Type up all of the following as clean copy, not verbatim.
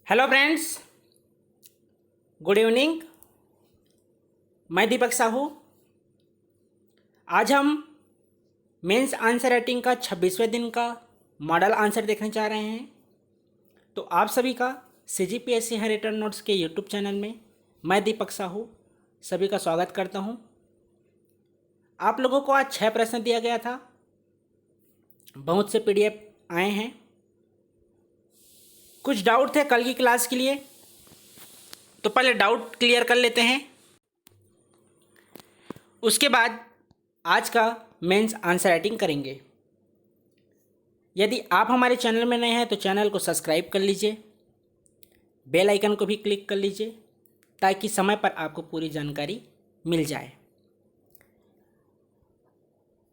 Hello friends, good evening. मैं दीपक साहू। आज हम मेंस आंसर राइटिंग का 26वें दिन का मॉडल आंसर देखने जा रहे हैं। तो आप सभी का CGPSC है रिटर्न नोट्स के यूट्यूब चैनल में मैं दीपक साहू सभी का स्वागत करता हूं। आप लोगों को आज 6 प्रश्न दिया गया था। बहुत से PDF आए हैं। कुछ डाउट थे कल की क्लास के लिए, तो पहले डाउट क्लियर कर लेते हैं। उसके बाद आज का मेंस आंसर राइटिंग करेंगे। यदि आप हमारे चैनल में नए हैं तो चैनल को सब्सक्राइब कर लीजिए, बेल आइकन को भी क्लिक कर लीजिए ताकि समय पर आपको पूरी जानकारी मिल जाए।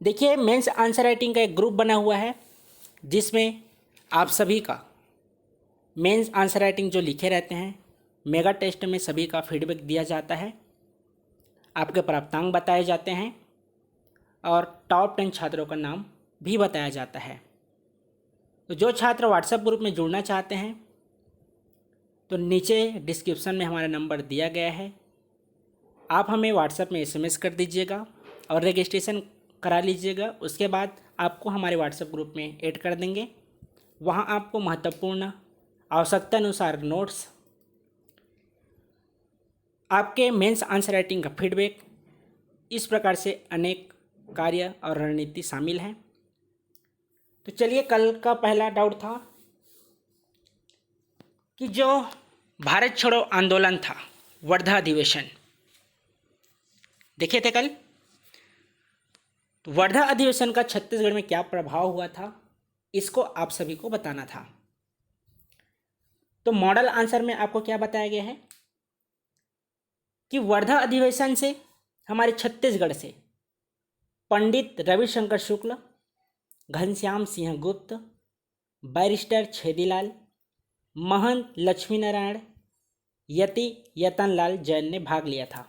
देखिए, मेंस आंसर राइटिंग का एक ग्रुप बना हुआ है जिसमें आप सभी का मेंस आंसर राइटिंग जो लिखे रहते हैं, मेगा टेस्ट में सभी का फीडबैक दिया जाता है, आपके प्राप्तांक बताए जाते हैं और टॉप 10 छात्रों का नाम भी बताया जाता है। तो जो छात्र व्हाट्सएप ग्रुप में जुड़ना चाहते हैं तो नीचे डिस्क्रिप्शन में हमारा नंबर दिया गया है। आप हमें व्हाट्सएप में SMS कर दीजिएगा और रजिस्ट्रेशन करा लीजिएगा। उसके बाद आपको हमारे व्हाट्सएप ग्रुप में ऐड कर देंगे। वहाँ आपको महत्वपूर्ण आवश्यकता अनुसार नोट्स, आपके मेंस आंसर राइटिंग का फीडबैक, इस प्रकार से अनेक कार्य और रणनीति शामिल हैं। तो चलिए, कल का पहला डाउट था कि जो भारत छोड़ो आंदोलन था, वर्धा अधिवेशन देखे थे कल। तो वर्धा अधिवेशन का छत्तीसगढ़ में क्या प्रभाव हुआ था, इसको आप सभी को बताना था। तो मॉडल आंसर में आपको क्या बताया गया है कि वर्धा अधिवेशन से हमारे छत्तीसगढ़ से पंडित रविशंकर शुक्ल, घनश्याम सिंह गुप्त, बैरिस्टर छेदीलाल, महंत लक्ष्मी नारायण, यति यतनलाल जैन ने भाग लिया था।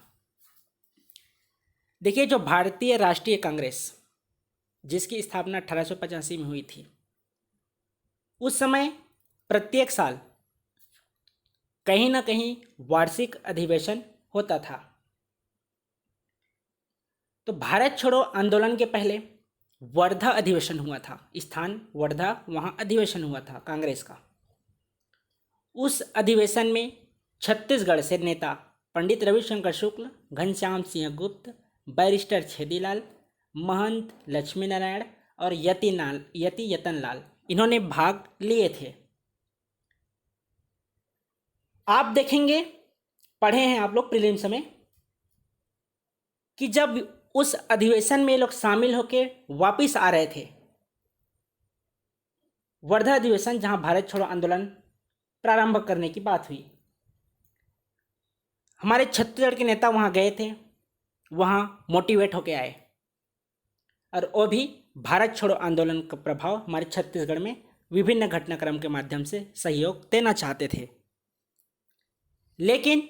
देखिए, जो भारतीय राष्ट्रीय कांग्रेस जिसकी स्थापना 1885 में हुई थी, उस समय प्रत्येक साल कहीं ना कहीं वार्षिक अधिवेशन होता था। तो भारत छोड़ो आंदोलन के पहले वर्धा अधिवेशन हुआ था, स्थान वर्धा, वहाँ अधिवेशन हुआ था कांग्रेस का। उस अधिवेशन में छत्तीसगढ़ से नेता पंडित रविशंकर शुक्ल, घनश्याम सिंह गुप्त, बैरिस्टर छेदीलाल, महंत लक्ष्मी नारायण और यति यतनलाल, इन्होंने भाग लिए थे। आप देखेंगे, पढ़े हैं आप लोग प्रीलिम्स में, कि जब उस अधिवेशन में लोग शामिल होकर वापिस आ रहे थे, वर्धा अधिवेशन जहां भारत छोड़ो आंदोलन प्रारंभ करने की बात हुई, हमारे छत्तीसगढ़ के नेता वहां गए थे, वहां मोटिवेट होके आए और वो भी भारत छोड़ो आंदोलन का प्रभाव हमारे छत्तीसगढ़ में विभिन्न घटनाक्रम के माध्यम से सहयोग देना चाहते थे। लेकिन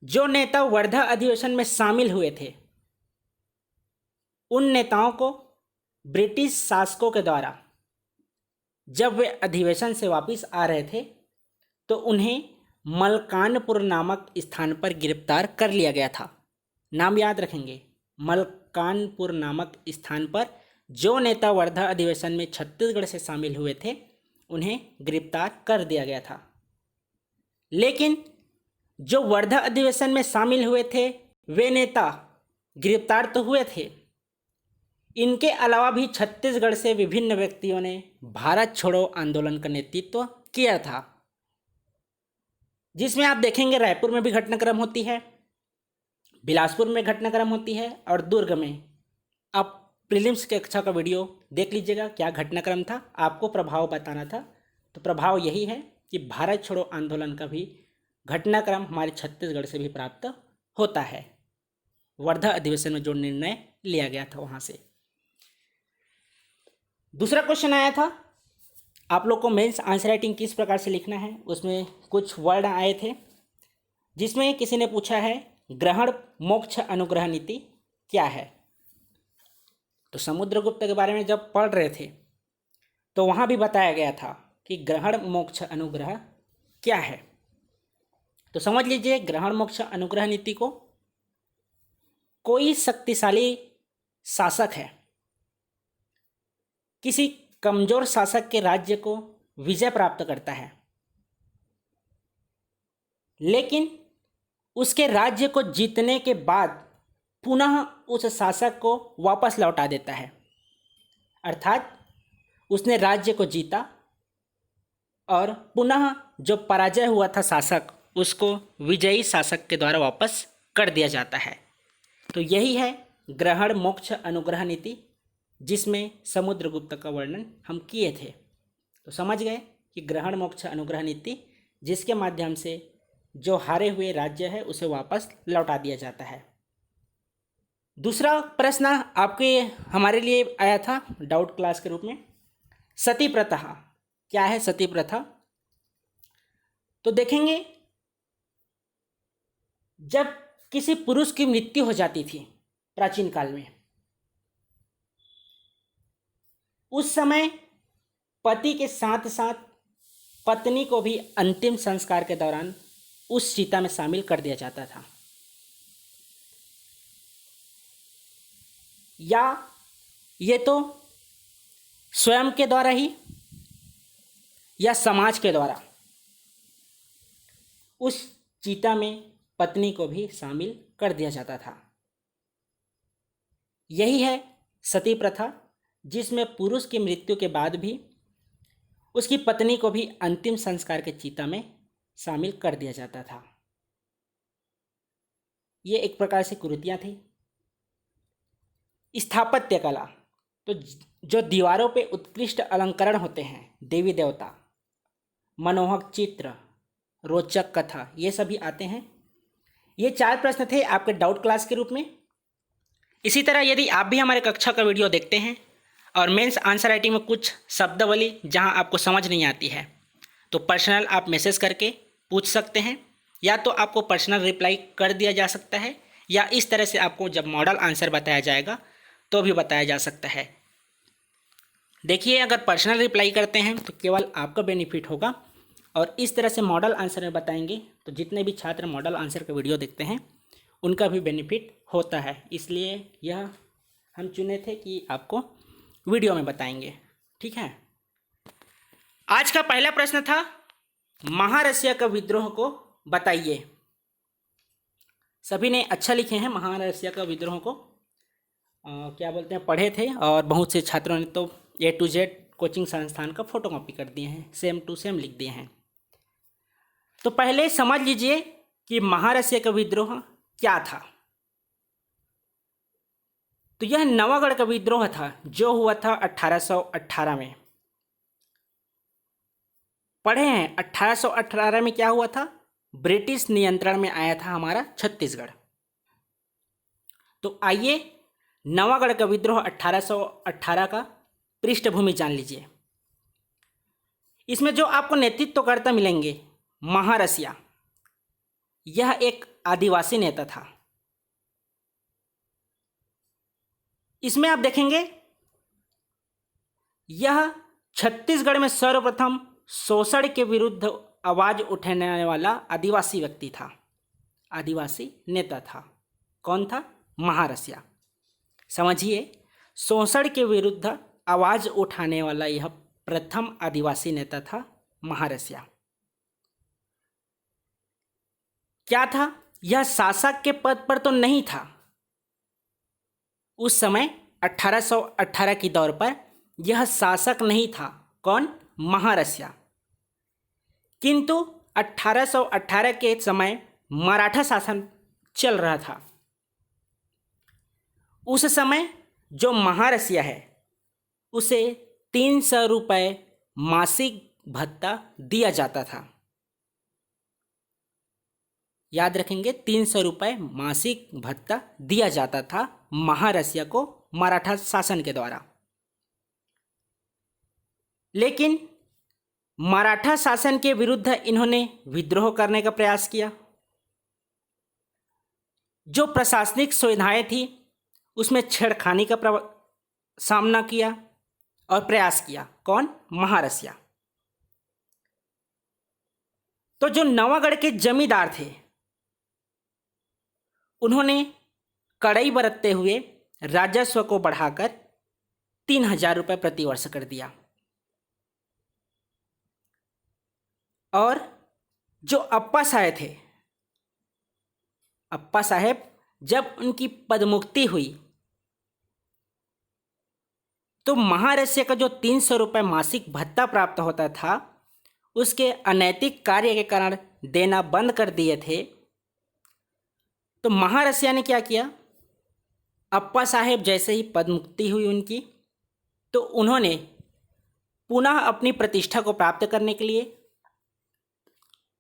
जो नेता वर्धा अधिवेशन में शामिल हुए थे, उन नेताओं को ब्रिटिश शासकों के द्वारा जब वे अधिवेशन से वापस आ रहे थे तो उन्हें मलकानपुर नामक स्थान पर गिरफ्तार कर लिया गया था। नाम याद रखेंगे, मलकानपुर नामक स्थान पर जो नेता वर्धा अधिवेशन में छत्तीसगढ़ से शामिल हुए थे उन्हें गिरफ्तार कर दिया गया था। लेकिन जो वर्धा अधिवेशन में शामिल हुए थे वे नेता गिरफ्तार तो हुए थे, इनके अलावा भी छत्तीसगढ़ से विभिन्न व्यक्तियों ने भारत छोड़ो आंदोलन का नेतृत्व किया था, जिसमें आप देखेंगे रायपुर में भी घटनाक्रम होती है, बिलासपुर में घटनाक्रम होती है और दुर्ग में। आप प्रीलिम्स के कक्षा का वीडियो देख लीजिएगा, क्या घटनाक्रम था, आपको प्रभाव बताना था। तो प्रभाव यही है कि भारत छोड़ो आंदोलन का भी घटनाक्रम हमारे छत्तीसगढ़ से भी प्राप्त होता है, वर्धा अधिवेशन में जो निर्णय लिया गया था वहाँ से। दूसरा क्वेश्चन आया था, आप लोग को मेंस आंसर राइटिंग किस प्रकार से लिखना है, उसमें कुछ वर्ड आए थे, जिसमें किसी ने पूछा है ग्रहण मोक्ष अनुग्रह नीति क्या है। तो समुद्रगुप्त के बारे में जब पढ़ रहे थे तो वहाँ भी बताया गया था कि ग्रहण मोक्ष अनुग्रह क्या है। तो समझ लीजिए ग्रहण मोक्ष अनुग्रह नीति को, कोई शक्तिशाली शासक है किसी कमजोर शासक के राज्य को विजय प्राप्त करता है, लेकिन उसके राज्य को जीतने के बाद पुनः उस शासक को वापस लौटा देता है। अर्थात उसने राज्य को जीता और पुनः जो पराजय हुआ था शासक, उसको विजयी शासक के द्वारा वापस कर दिया जाता है। तो यही है ग्रहण मोक्ष अनुग्रह नीति, जिसमें समुद्रगुप्त का वर्णन हम किए थे। तो समझ गए कि ग्रहण मोक्ष अनुग्रह नीति, जिसके माध्यम से जो हारे हुए राज्य है उसे वापस लौटा दिया जाता है। दूसरा प्रश्न आपके हमारे लिए आया था डाउट क्लास के रूप में, सती प्रथा क्या है? सती प्रथा तो देखेंगे, जब किसी पुरुष की मृत्यु हो जाती थी प्राचीन काल में, उस समय पति के साथ साथ पत्नी को भी अंतिम संस्कार के दौरान उस चिता में शामिल कर दिया जाता था, या ये तो स्वयं के द्वारा ही या समाज के द्वारा उस चिता में पत्नी को भी शामिल कर दिया जाता था। यही है सती प्रथा, जिसमें पुरुष की मृत्यु के बाद भी उसकी पत्नी को भी अंतिम संस्कार के चिता में शामिल कर दिया जाता था। ये एक प्रकार से कुरीतियाँ थी। स्थापत्य कला, तो जो दीवारों पे उत्कृष्ट अलंकरण होते हैं, देवी देवता, मनोहक चित्र, रोचक कथा, ये सभी आते हैं। ये 4 प्रश्न थे आपके डाउट क्लास के रूप में। इसी तरह यदि आप भी हमारे कक्षा का वीडियो देखते हैं और मेंस आंसर राइटिंग में कुछ शब्दावली जहां आपको समझ नहीं आती है, तो पर्सनल आप मैसेज करके पूछ सकते हैं, या तो आपको पर्सनल रिप्लाई कर दिया जा सकता है, या इस तरह से आपको जब मॉडल आंसर बताया जाएगा तो भी बताया जा सकता है। देखिए, अगर पर्सनल रिप्लाई करते हैं तो केवल आपका बेनिफिट होगा, और इस तरह से मॉडल आंसर में बताएंगे तो जितने भी छात्र मॉडल आंसर का वीडियो देखते हैं उनका भी बेनिफिट होता है। इसलिए यह हम चुने थे कि आपको वीडियो में बताएंगे। ठीक है, आज का पहला प्रश्न था महारसिया का विद्रोह को बताइए। सभी ने अच्छा लिखे हैं, महारसिया का विद्रोह को क्या बोलते हैं, पढ़े थे, और बहुत से छात्रों ने तो A to Z कोचिंग संस्थान का फोटोकॉपी कर दिए हैं, सेम टू सेम लिख दिए हैं। तो पहले समझ लीजिए कि महारसिया का विद्रोह क्या था। तो यह नवागढ़ का विद्रोह था जो हुआ था 1818 में। पढ़े हैं 1818 में क्या हुआ था? ब्रिटिश नियंत्रण में आया था हमारा छत्तीसगढ़। तो आइए नवागढ़ का विद्रोह 1818 का पृष्ठभूमि जान लीजिए। इसमें जो आपको नेतृत्वकर्ता मिलेंगे, महारसिया, यह एक आदिवासी नेता था। इसमें आप देखेंगे यह छत्तीसगढ़ में सर्वप्रथम शोषण के विरुद्ध आवाज उठाने वाला आदिवासी व्यक्ति था, आदिवासी नेता था। कौन था? महारसिया। समझिए, शोषण के विरुद्ध आवाज उठाने वाला यह प्रथम आदिवासी नेता था महारसिया। क्या था? यह शासक के पद पर तो नहीं था। उस समय 1818 की दौर पर यह शासक नहीं था। कौन? महारसिया। किंतु 1818 के समय मराठा शासन चल रहा था। उस समय जो महारसिया है उसे 300 रुपये मासिक भत्ता दिया जाता था। याद रखेंगे, 300 रुपये मासिक भत्ता दिया जाता था महारसिया को मराठा शासन के द्वारा। लेकिन मराठा शासन के विरुद्ध इन्होंने विद्रोह करने का प्रयास किया। जो प्रशासनिक सुविधाएं थी उसमें छेड़खानी का सामना किया और प्रयास किया। कौन? महारसिया। तो जो नवागढ़ के जमींदार थे उन्होंने कड़ाई बरतते हुए राजस्व को बढ़ाकर 3,000 रुपये प्रति वर्ष कर दिया। और जो अप्पा साहेब थे, अप्पा साहेब जब उनकी पदमुक्ति हुई तो महारस्य का जो 300 रुपये मासिक भत्ता प्राप्त होता था उसके अनैतिक कार्य के कारण देना बंद कर दिए थे। तो महारसिया ने क्या किया, अप्पा साहेब जैसे ही पदमुक्ति हुई उनकी, तो उन्होंने पुनः अपनी प्रतिष्ठा को प्राप्त करने के लिए,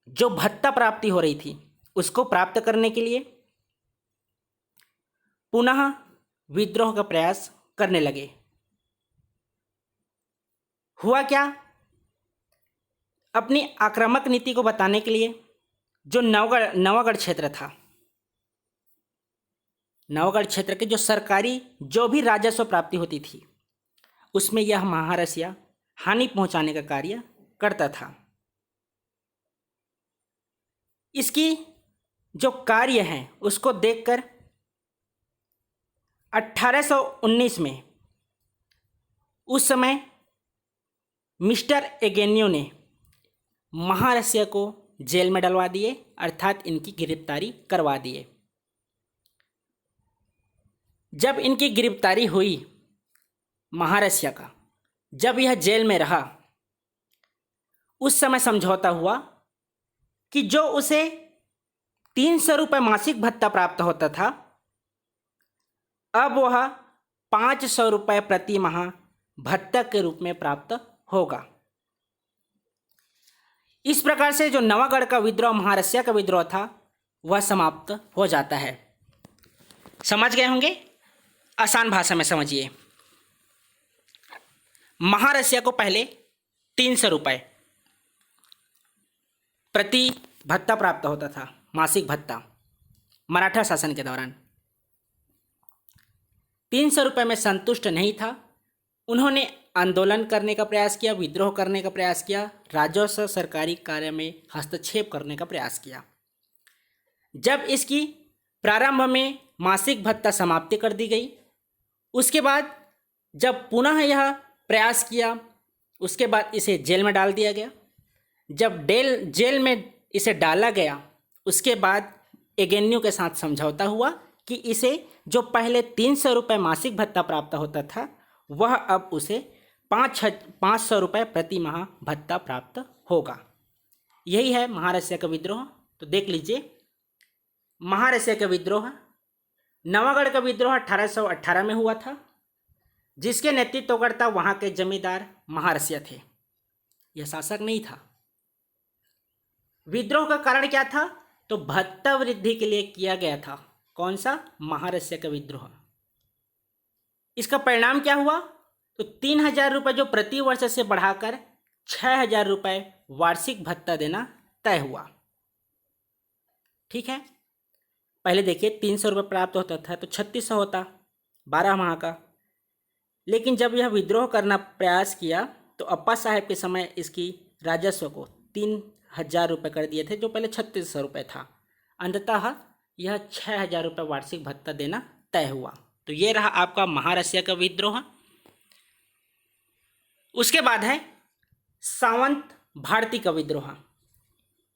जो भत्ता प्राप्ति हो रही थी उसको प्राप्त करने के लिए पुनः विद्रोह का प्रयास करने लगे। हुआ क्या, अपनी आक्रामक नीति को बताने के लिए जो नवागढ़ क्षेत्र था, नवागढ़ क्षेत्र के जो सरकारी जो भी राजस्व प्राप्ति होती थी उसमें यह महारसिया हानि पहुंचाने का कार्य करता था। इसकी जो कार्य है उसको देखकर 1819 में उस समय मिस्टर एगेनियो ने महारसिया को जेल में डलवा दिए, अर्थात इनकी गिरफ्तारी करवा दिए। जब इनकी गिरफ्तारी हुई महारसिया का, जब यह जेल में रहा, उस समय समझौता हुआ कि जो उसे 300 रुपये मासिक भत्ता प्राप्त होता था अब वह 500 रुपये प्रति माह भत्ता के रूप में प्राप्त होगा। इस प्रकार से जो नवागढ़ का विद्रोह, महारसिया का विद्रोह था, वह समाप्त हो जाता है। समझ गए होंगे? आसान भाषा में समझिए। महारसिया को पहले 300 रुपये प्रति भत्ता प्राप्त होता था, मासिक भत्ता, मराठा शासन के दौरान। 300 रुपये में संतुष्ट नहीं था, उन्होंने आंदोलन करने का प्रयास किया, विद्रोह करने का प्रयास किया, राजस्व सरकारी कार्य में हस्तक्षेप करने का प्रयास किया। जब इसकी प्रारंभ में मासिक भत्ता समाप्ति कर दी गई, उसके बाद जब पुनः यह प्रयास किया, उसके बाद इसे जेल में डाल दिया गया। जब जेल में इसे डाला गया, उसके बाद एगेनियो के साथ समझौता हुआ कि इसे जो पहले 300 रुपये मासिक भत्ता प्राप्त होता था वह अब उसे 500 रुपये प्रति माह भत्ता प्राप्त होगा। यही है महारसिया का विद्रोह। तो देख लीजिए, महारसिया का विद्रोह, नवागढ़ का विद्रोह 1818 में हुआ था, जिसके नेतृत्वकर्ता वहाँ के जमींदार महारसिया थे, यह शासक नहीं था। विद्रोह का कारण क्या था? तो भत्ता वृद्धि के लिए किया गया था। कौन सा? महारसिया का विद्रोह। इसका परिणाम क्या हुआ? तो 3,000 रुपये जो प्रति वर्ष से बढ़ाकर 6,000 रुपये वार्षिक भत्ता देना तय हुआ। ठीक है, पहले देखिए 300 रुपये प्राप्त होता था तो 3600 होता 12 माह का, लेकिन जब यह विद्रोह करना प्रयास किया तो अप्पा साहेब के समय इसकी राजस्व को 3,000 रुपये कर दिए थे, जो पहले 3600 रुपये था। अंततः यह 6,000 रुपये वार्षिक भत्ता देना तय हुआ। तो ये रहा आपका महारसिया का विद्रोह। उसके बाद है सावंत भारती का विद्रोह।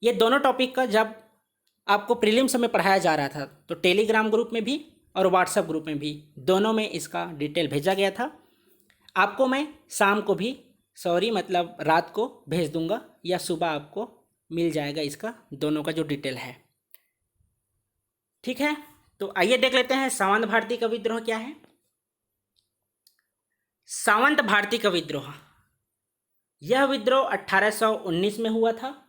ये दोनों टॉपिक का जब आपको प्रीलिम्स में पढ़ाया जा रहा था तो टेलीग्राम ग्रुप में भी और व्हाट्सएप ग्रुप में भी, दोनों में इसका डिटेल भेजा गया था। आपको मैं शाम को भी, मतलब रात को भेज दूंगा या सुबह आपको मिल जाएगा इसका दोनों का जो डिटेल है। ठीक है, तो आइए देख लेते हैं सावंत भारती का विद्रोह क्या है। सावंत भारती का विद्रोह, यह विद्रोह 1819 में हुआ था,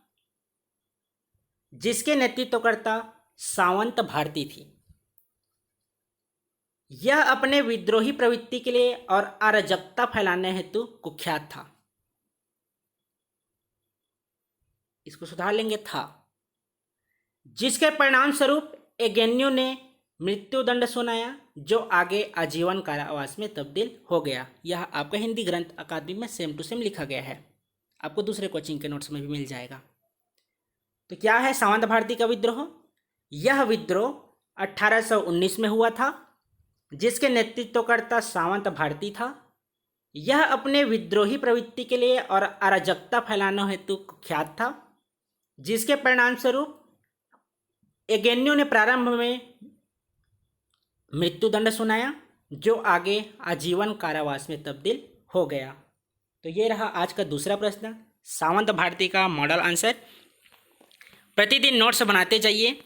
जिसके नेतृत्वकर्ता सावंत भारती थी। यह अपने विद्रोही प्रवृत्ति के लिए और अराजकता फैलाने हेतु कुख्यात था। इसको सुधार लेंगे था, जिसके परिणाम स्वरूप एगेनियो ने मृत्युदंड सुनाया, जो आगे आजीवन कारावास में तब्दील हो गया। यह आपका हिंदी ग्रंथ अकादमी में सेम टू सेम लिखा गया है, आपको दूसरे कोचिंग के नोट्स में भी मिल जाएगा। तो क्या है सावंत भारती का विद्रोह? यह विद्रोह 1819 में हुआ था, जिसके नेतृत्वकर्ता सावंत भारती था। यह अपने विद्रोही प्रवृत्ति के लिए और अराजकता फैलाने हेतु कुख्यात था, जिसके परिणाम स्वरूप एगेन्यो ने प्रारंभ में मृत्युदंड सुनाया, जो आगे आजीवन कारावास में तब्दील हो गया। तो ये रहा आज का दूसरा प्रश्न, सावंत भारती का मॉडल आंसर। प्रतिदिन नोट्स बनाते जाइए।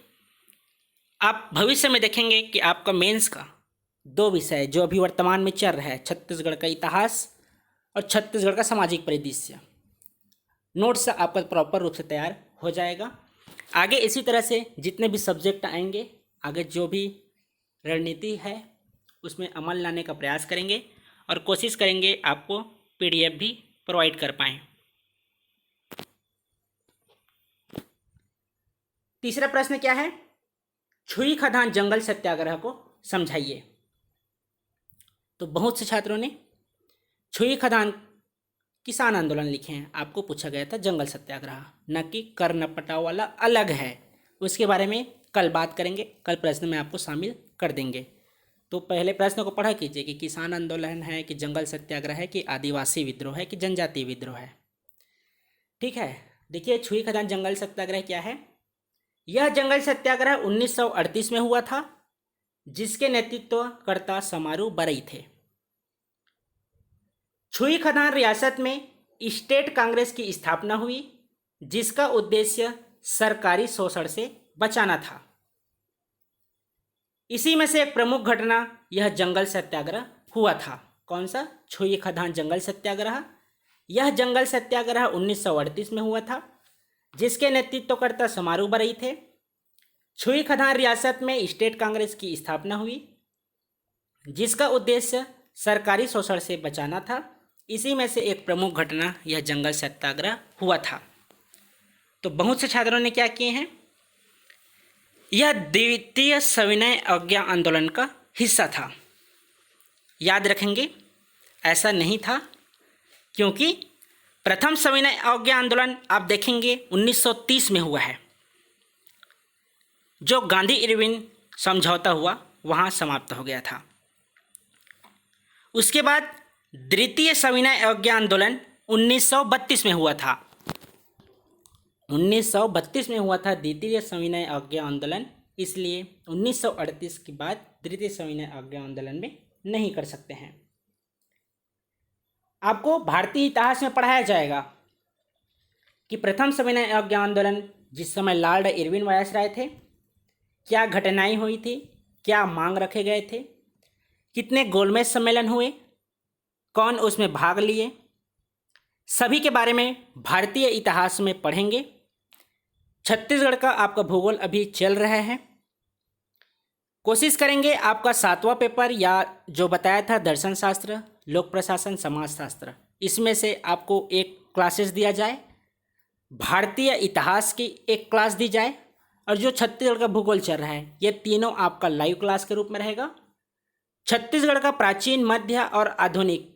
आप भविष्य में देखेंगे कि आपका मेंस का 2 विषय जो अभी वर्तमान में चल रहा है, छत्तीसगढ़ का इतिहास और छत्तीसगढ़ का सामाजिक परिदृश्य, नोट्स आपका प्रॉपर रूप से तैयार हो जाएगा। आगे इसी तरह से जितने भी सब्जेक्ट आएंगे, आगे जो भी रणनीति है उसमें अमल लाने का प्रयास करेंगे और कोशिश करेंगे आपको पीडीएफ भी प्रोवाइड कर पाएँ। तीसरा प्रश्न क्या है? छुई खदान जंगल सत्याग्रह को समझाइए। तो बहुत से छात्रों ने छुई खदान किसान आंदोलन लिखे हैं। आपको पूछा गया था जंगल सत्याग्रह, न कि कर्णपटाव वाला अलग है। उसके बारे में कल बात करेंगे, कल प्रश्न में आपको शामिल कर देंगे। तो पहले प्रश्न को पढ़ा कीजिए कि किसान आंदोलन है कि जंगल सत्याग्रह है कि आदिवासी विद्रोह है कि जनजातीय विद्रोह है। ठीक है, देखिए छुई खदान जंगल सत्याग्रह क्या है। यह जंगल सत्याग्रह 1938 में हुआ था, जिसके नेतृत्वकर्ता समारू बरई थे। छुई खदान रियासत में स्टेट कांग्रेस की स्थापना हुई, जिसका उद्देश्य सरकारी शोषण से बचाना था। इसी में से एक प्रमुख घटना यह जंगल सत्याग्रह हुआ था। कौन सा? छुई खदान जंगल सत्याग्रह। यह जंगल सत्याग्रह 1938 में हुआ था, जिसके नेतृत्वकर्ता समारू बरई थे। छुई खदान रियासत में स्टेट कांग्रेस की स्थापना हुई, जिसका उद्देश्य सरकारी शोषण से बचाना था। इसी में से एक प्रमुख घटना यह जंगल सत्याग्रह हुआ था। तो बहुत से छात्रों ने क्या किए हैं, यह द्वितीय सविनय अवज्ञा आंदोलन का हिस्सा था। याद रखेंगे, ऐसा नहीं था, क्योंकि प्रथम सविनय अवज्ञा आंदोलन आप देखेंगे 1930 में हुआ है। जो गांधी इरविन समझौता हुआ वहाँ समाप्त हो गया था। उसके बाद द्वितीय सविनय अवज्ञा आंदोलन 1932 में हुआ था। 1932 में हुआ था द्वितीय सविनय अवज्ञा आंदोलन, इसलिए 1938 के बाद द्वितीय सविनय अवज्ञा आंदोलन में नहीं कर सकते हैं। आपको भारतीय इतिहास में पढ़ाया जाएगा कि प्रथम सविनय अवज्ञा आंदोलन जिस समय लॉर्ड इरविन वायसराय थे, क्या घटनाएं हुई थी, क्या मांग रखे गए थे, कितने गोलमेज सम्मेलन हुए, कौन उसमें भाग लिए, सभी के बारे में भारतीय इतिहास में पढ़ेंगे। छत्तीसगढ़ का आपका भूगोल अभी चल रहा है। कोशिश करेंगे आपका 7वां पेपर या जो बताया था दर्शन शास्त्र, लोक प्रशासन, समाज शास्त्र, इसमें से आपको एक क्लासेस दिया जाए, भारतीय इतिहास की एक क्लास दी जाए, और जो छत्तीसगढ़ का भूगोल चल रहा है ये तीनों आपका लाइव क्लास के रूप में रहेगा। छत्तीसगढ़ का प्राचीन, मध्य और आधुनिक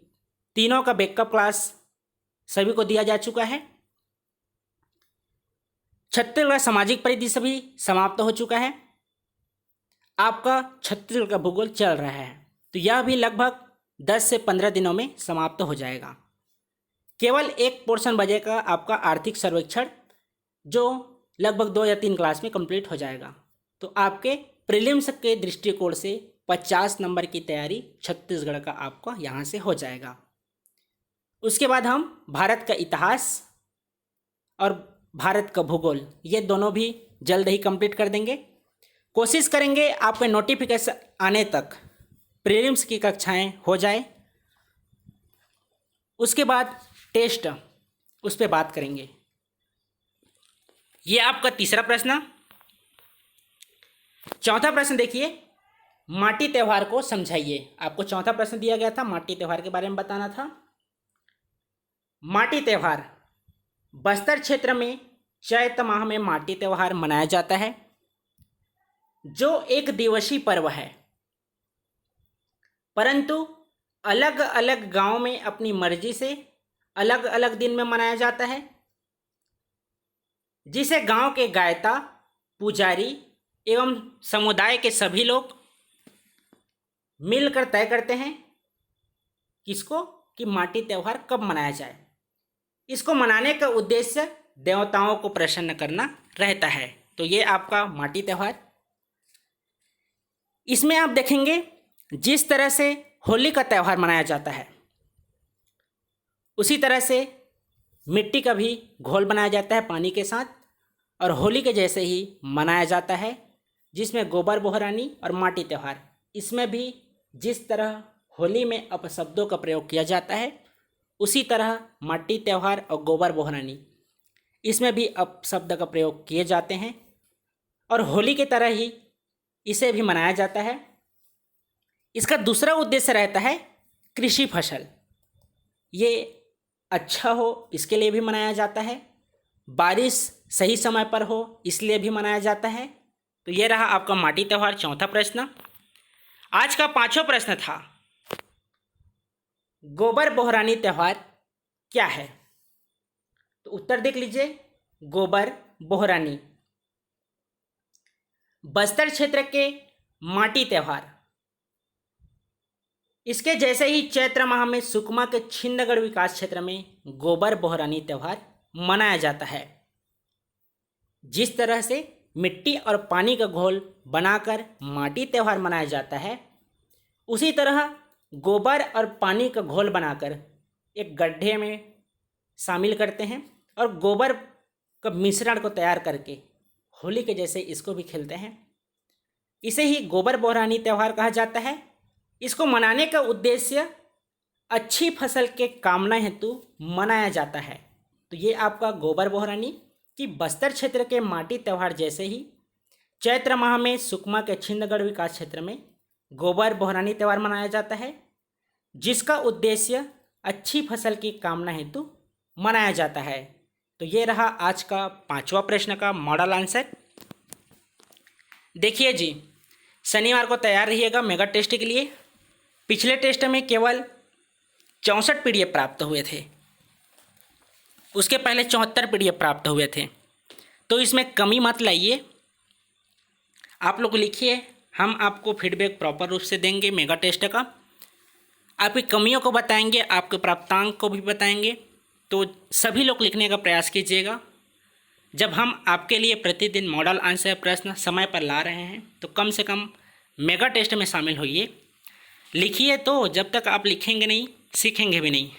तीनों का बैकअप क्लास सभी को दिया जा चुका है। छत्तीसगढ़ सामाजिक परिदृश्य भी समाप्त हो चुका है। आपका छत्तीसगढ़ का भूगोल चल रहा है, तो यह भी लगभग 10 से 15 दिनों में समाप्त हो जाएगा। केवल एक पोर्शन बचेगा आपका आर्थिक सर्वेक्षण, जो लगभग 2 या 3 क्लास में कंप्लीट हो जाएगा। तो आपके प्रीलिम्स के दृष्टिकोण से 50 नंबर की तैयारी छत्तीसगढ़ का आपका यहाँ से हो जाएगा। उसके बाद हम भारत का इतिहास और भारत का भूगोल ये दोनों भी जल्द ही कंप्लीट कर देंगे। कोशिश करेंगे आपके नोटिफिकेशन आने तक प्रीलिम्स की कक्षाएं हो जाए। उसके बाद टेस्ट, उस पर बात करेंगे। ये आपका तीसरा प्रश्न। चौथा प्रश्न देखिए, माटी त्यौहार को समझाइए। आपको चौथा प्रश्न दिया गया था, माटी त्यौहार के बारे में बताना था। माटी त्यौहार बस्तर क्षेत्र में चैत माह में माटी त्यौहार मनाया जाता है, जो एक दिवसीय पर्व है, परंतु अलग अलग गांव में अपनी मर्जी से अलग अलग दिन में मनाया जाता है। जिसे गांव के गायता, पुजारी एवं समुदाय के सभी लोग मिलकर तय करते हैं किसको, कि माटी त्यौहार कब मनाया जाए। इसको मनाने का उद्देश्य देवताओं को प्रसन्न करना रहता है। तो ये आपका माटी त्यौहार। इसमें आप देखेंगे जिस तरह से होली का त्यौहार मनाया जाता है उसी तरह से मिट्टी का भी घोल बनाया जाता है पानी के साथ और होली के जैसे ही मनाया जाता है, जिसमें गोबर बोहरानी और माटी त्यौहार, इसमें भी जिस तरह होली में अपशब्दों का प्रयोग किया जाता है उसी तरह माटी त्यौहार और गोबर बोहरानी इसमें भी अपशब्द का प्रयोग किए जाते हैं और होली की तरह ही इसे भी मनाया जाता है। इसका दूसरा उद्देश्य रहता है कृषि फसल ये अच्छा हो इसके लिए भी मनाया जाता है, बारिश सही समय पर हो इसलिए भी मनाया जाता है। तो ये रहा आपका माटी त्यौहार, चौथा प्रश्न। आज का पांचवा प्रश्न था गोबर बोहरानी त्यौहार क्या है। तो उत्तर देख लीजिए, गोबर बोहरानी बस्तर क्षेत्र के माटी त्यौहार। इसके जैसे ही चैत्र माह में सुकमा के छिंदगढ़ विकास क्षेत्र में गोबर बोहरानी त्यौहार मनाया जाता है। जिस तरह से मिट्टी और पानी का घोल बनाकर माटी त्यौहार मनाया जाता है उसी तरह गोबर और पानी का घोल बनाकर एक गड्ढे में शामिल करते हैं और गोबर का मिश्रण को तैयार करके होली के जैसे इसको भी खेलते हैं। इसे ही गोबर बोहरानी त्यौहार कहा जाता है। इसको मनाने का उद्देश्य अच्छी फसल के कामना हेतु मनाया जाता है। तो ये आपका गोबर बोहरानी कि बस्तर क्षेत्र के माटी त्यौहार जैसे ही चैत्र माह में सुकमा के छिंदगढ़ विकास क्षेत्र में गोबर बोहरानी त्यौहार मनाया जाता है, जिसका उद्देश्य अच्छी फसल की कामना हेतु मनाया जाता है। तो ये रहा आज का पांचवा प्रश्न का मॉडल आंसर। देखिए जी, शनिवार को तैयार रहिएगा मेगा टेस्ट के लिए। पिछले टेस्ट में केवल 64 PDF प्राप्त हुए थे, उसके पहले 74 PDF प्राप्त हुए थे। तो इसमें कमी मत लाइए, आप लोग लिखिए, हम आपको फीडबैक प्रॉपर रूप से देंगे मेगा टेस्ट का। आपकी कमियों को बताएंगे, आपके प्राप्तांक को भी बताएंगे। तो सभी लोग लिखने का प्रयास कीजिएगा। जब हम आपके लिए प्रतिदिन मॉडल आंसर प्रश्न समय पर ला रहे हैं तो कम से कम मेगा टेस्ट में शामिल होइए। लिखिए, तो जब तक आप लिखेंगे नहीं सीखेंगे भी नहीं।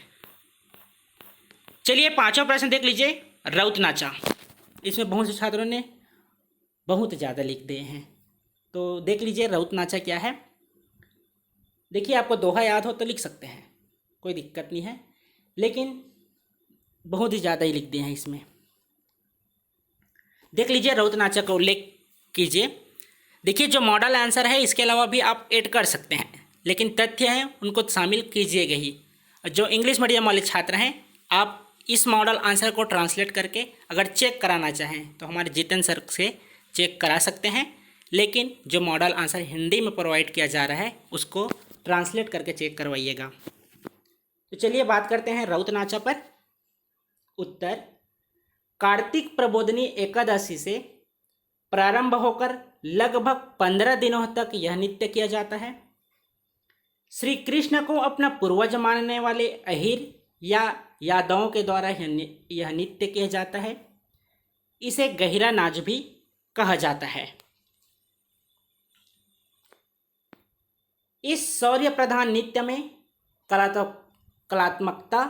चलिए पांचवा प्रश्न देख लीजिए, रउत नाचा। इसमें बहुत से छात्रों ने बहुत ज़्यादा लिख दिए हैं, तो देख लीजिए रउत नाचा क्या है। देखिए, आपको दोहा याद हो तो लिख सकते हैं, कोई दिक्कत नहीं है, लेकिन बहुत ही ज़्यादा ही लिख दिए हैं इसमें। देख लीजिए, रउत नाचा का उल्लेख कीजिए। देखिए, जो मॉडल आंसर है इसके अलावा भी आप ऐड कर सकते हैं, लेकिन तथ्य हैं उनको शामिल कीजिएगा ही। जो इंग्लिश मीडियम वाले छात्र हैं, आप इस मॉडल आंसर को ट्रांसलेट करके अगर चेक कराना चाहें तो हमारे जितेंद्र सर से चेक करा सकते हैं, लेकिन जो मॉडल आंसर हिंदी में प्रोवाइड किया जा रहा है उसको ट्रांसलेट करके चेक करवाइएगा। तो चलिए बात करते हैं रउत नाचा पर। उत्तर, कार्तिक प्रबोधनी एकादशी से प्रारंभ होकर लगभग 15 दिनों तक यह नृत्य किया जाता है। श्री कृष्ण को अपना पूर्वज मानने वाले अहिर या यादवों के द्वारा यह नृत्य किया जाता है। इसे गहिरा नाच भी कहा जाता है। इस शौर्य प्रधान नृत्य में कलात्मकता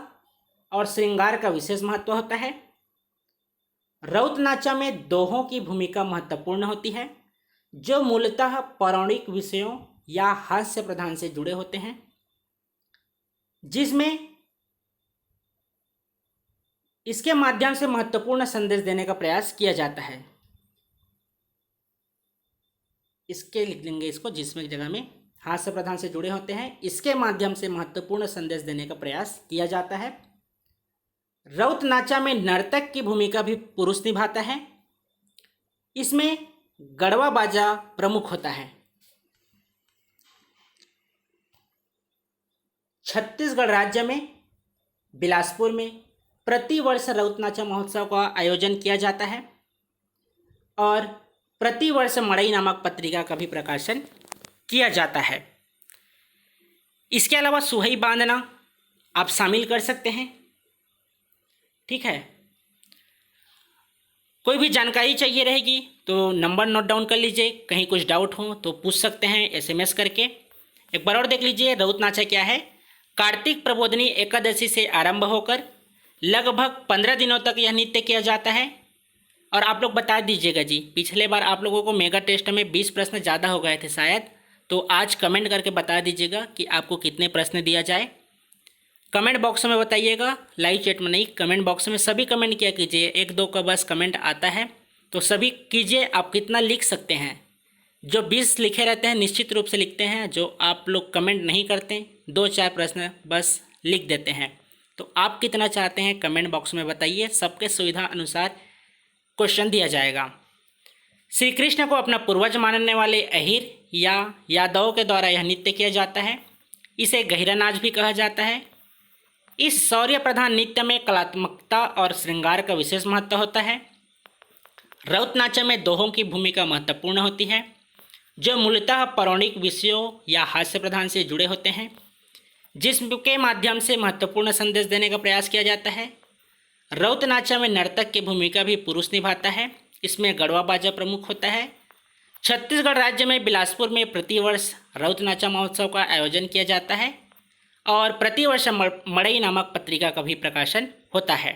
और श्रृंगार का विशेष महत्व होता है। रउत नाचा में दोहों की भूमिका महत्वपूर्ण होती है, जो मूलतः पौराणिक विषयों या हास्य प्रधान से जुड़े होते हैं, जिसमें इसके माध्यम से महत्वपूर्ण संदेश देने का प्रयास किया जाता है। इसके लिख लेंगे इसको, जिसमें जगह में हास्य प्रधान से जुड़े होते हैं, इसके माध्यम से महत्वपूर्ण संदेश देने का प्रयास किया जाता है। रउत नाचा में नर्तक की भूमिका भी पुरुष निभाता है। इसमें गढ़वा बाजा प्रमुख होता है। छत्तीसगढ़ राज्य में बिलासपुर में प्रतिवर्ष रउत नाचा महोत्सव का आयोजन किया जाता है। और प्रतिवर्ष मड़ई नामक पत्रिका का भी प्रकाशन किया जाता है। इसके अलावा सुहई बांधना आप शामिल कर सकते हैं। ठीक है, कोई भी जानकारी चाहिए रहेगी तो नंबर नोट डाउन कर लीजिए, कहीं कुछ डाउट हो तो पूछ सकते हैं एसएमएस करके। एक बार और देख लीजिए रउत नाचा क्या है। कार्तिक प्रबोधनी एकादशी से आरंभ होकर लगभग 15 दिनों तक यह नृत्य किया जाता है। और आप लोग बता दीजिएगा जी, पिछले बार आप लोगों को मेगा टेस्ट में 20 प्रश्न ज़्यादा हो गए थे शायद, तो आज कमेंट करके बता दीजिएगा कि आपको कितने प्रश्न दिया जाए। कमेंट बॉक्स में बताइएगा, लाइव चैट में नहीं, कमेंट बॉक्स में सभी कमेंट किया कीजिए। 1-2 का बस कमेंट आता है तो सभी कीजिए। आप कितना लिख सकते हैं, जो 20 लिखे रहते हैं निश्चित रूप से लिखते हैं, जो आप लोग कमेंट नहीं करते 2-4 प्रश्न बस लिख देते हैं। तो आप कितना चाहते हैं कमेंट बॉक्स में बताइए, सबके सुविधा अनुसार क्वेश्चन दिया जाएगा। श्री कृष्ण को अपना पूर्वज मानने वाले अहिर या यादवों के द्वारा यह नृत्य किया जाता है। इसे गहिरा नाच भी कहा जाता है। इस शौर्य प्रधान नृत्य में कलात्मकता और श्रृंगार का विशेष महत्व होता है। रउत नाच में दोहों की भूमिका महत्वपूर्ण होती है, जो मूलतः पौराणिक विषयों या हास्य प्रधान से जुड़े होते हैं, जिसके माध्यम से महत्वपूर्ण संदेश देने का प्रयास किया जाता है। रउत नाचा में नर्तक की भूमिका भी पुरुष निभाता है। इसमें गढ़वा बाजा प्रमुख होता है। छत्तीसगढ़ राज्य में बिलासपुर में प्रतिवर्ष रउत नाचा महोत्सव का आयोजन किया जाता है और प्रतिवर्ष मड़ई नामक पत्रिका का भी प्रकाशन होता है।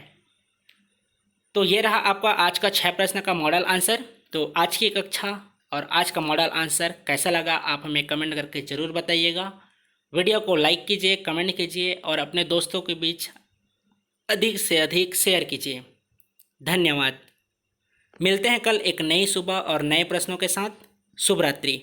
तो ये रहा आपका आज का 6 प्रश्न का मॉडल आंसर। तो आज की कक्षा और आज का मॉडल आंसर कैसा लगा आप हमें कमेंट करके ज़रूर बताइएगा। वीडियो को लाइक कीजिए, कमेंट कीजिए और अपने दोस्तों के बीच अधिक से अधिक शेयर कीजिए। धन्यवाद। मिलते हैं कल एक नई सुबह और नए प्रश्नों के साथ। शुभ रात्रि।